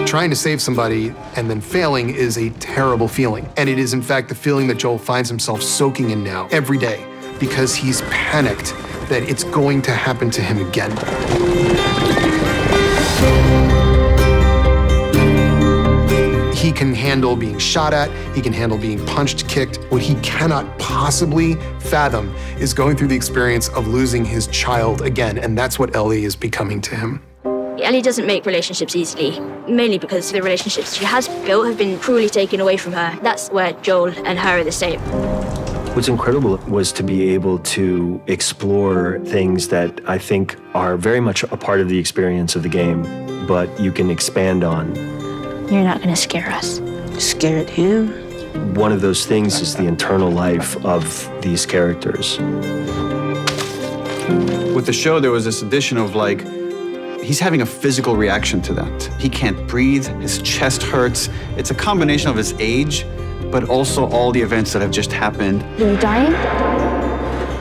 Trying to save somebody and then failing is a terrible feeling. And it is, in fact, the feeling that Joel finds himself soaking in now, every day, because he's panicked that it's going to happen to him again. He can handle being shot at, he can handle being punched, kicked. What he cannot possibly fathom is going through the experience of losing his child again, and that's what Ellie is becoming to him. Ellie doesn't make relationships easily, mainly because the relationships she has built have been cruelly taken away from her. That's where Joel and her are the same. What's incredible was to be able to explore things that I think are very much a part of the experience of the game, but you can expand on. You're not gonna scare us. Scared him? One of those things is the internal life of these characters. With the show, there was this addition of like, he's having a physical reaction to that. He can't breathe, his chest hurts. It's a combination of his age, but also all the events that have just happened. Are you dying?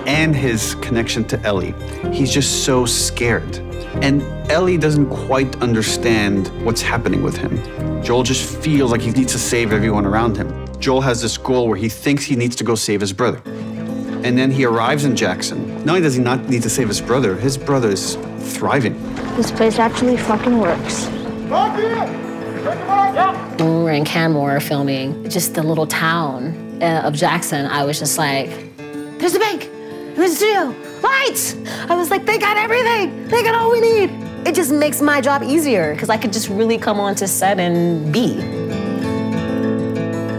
And his connection to Ellie. He's just so scared. And Ellie doesn't quite understand what's happening with him. Joel just feels like he needs to save everyone around him. Joel has this goal where he thinks he needs to go save his brother. And then he arrives in Jackson. Not only does he not need to save his brother is thriving. This place actually fucking works. When we were in Canmore filming, just the little town of Jackson, I was just like, there's the bank, there's the studio, lights! I was like, they got everything, they got all we need. It just makes my job easier because I could just really come onto set and be.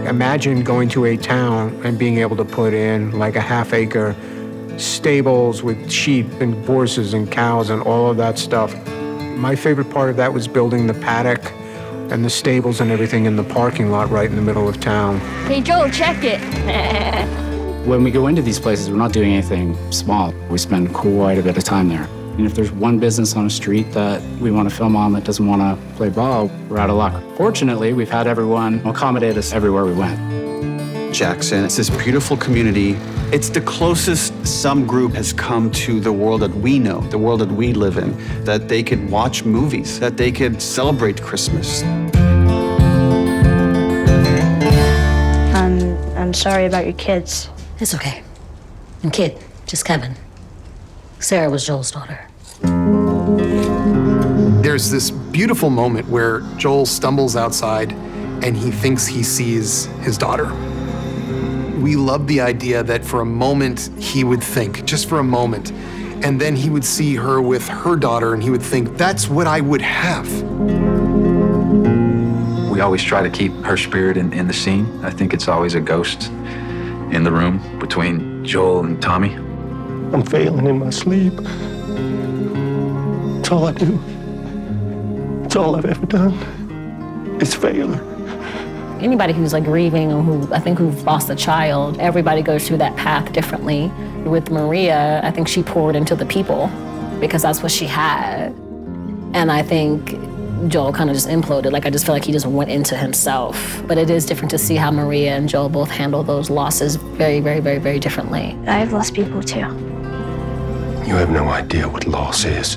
Imagine going to a town and being able to put in like a half-acre stables with sheep and horses and cows and all of that stuff. My favorite part of that was building the paddock and the stables and everything in the parking lot right in the middle of town. Hey, Joel, check it. When we go into these places, we're not doing anything small. We spend quite a bit of time there. And if there's one business on a street that we want to film on that doesn't want to play ball, we're out of luck. Fortunately, we've had everyone accommodate us everywhere we went. Jackson, it's this beautiful community. It's the closest some group has come to the world that we know, the world that we live in, that they could watch movies, that they could celebrate Christmas. I'm sorry about your kids. It's okay. And kid, just Kevin. Sarah was Joel's daughter. There's this beautiful moment where Joel stumbles outside and he thinks he sees his daughter. We love the idea that for a moment he would think, just for a moment, and then he would see her with her daughter and he would think, that's what I would have. We always try to keep her spirit in the scene. I think it's always a ghost in the room between Joel and Tommy. I'm failing in my sleep. It's all I do. It's all I've ever done. It's failure. Anybody who's like grieving or who've lost a child, everybody goes through that path differently. With Maria, I think she poured into the people because that's what she had. And I think Joel kind of just imploded. Like, I just feel like he just went into himself. But it is different to see how Maria and Joel both handle those losses very, very, very, very differently. I've lost people too. You have no idea what loss is.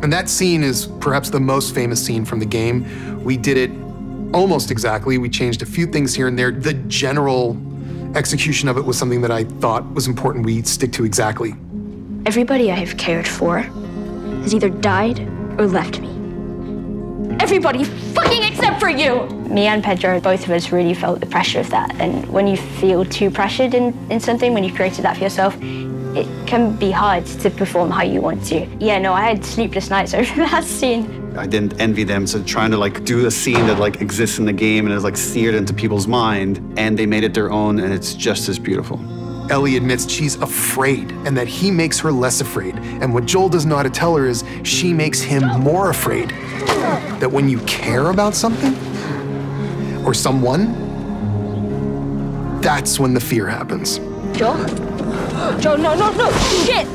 And that scene is perhaps the most famous scene from the game. We did it almost exactly. We changed a few things here and there. The general execution of it was something that I thought was important we stick to exactly. Everybody I have cared for has either died or left me. Everybody fucking except for you! Me and Pedro, both of us really felt the pressure of that. And when you feel too pressured in something, when you've created that for yourself, it can be hard to perform how you want to. Yeah, no, I had sleepless nights over that scene. I didn't envy them, so trying to like do a scene that like exists in the game and is like seared into people's mind, and they made it their own, and it's just as beautiful. Ellie admits she's afraid and that he makes her less afraid. And what Joel doesn't know how to tell her is she makes him more afraid. That when you care about something or someone, that's when the fear happens. Joel? Joel, no, no, no, shit!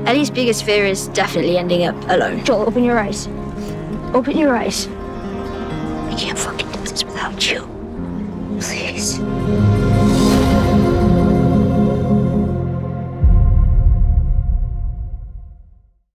Ellie's biggest fear is definitely ending up alone. Joel, open your eyes. Open your eyes. I can't fucking do this without you. Please.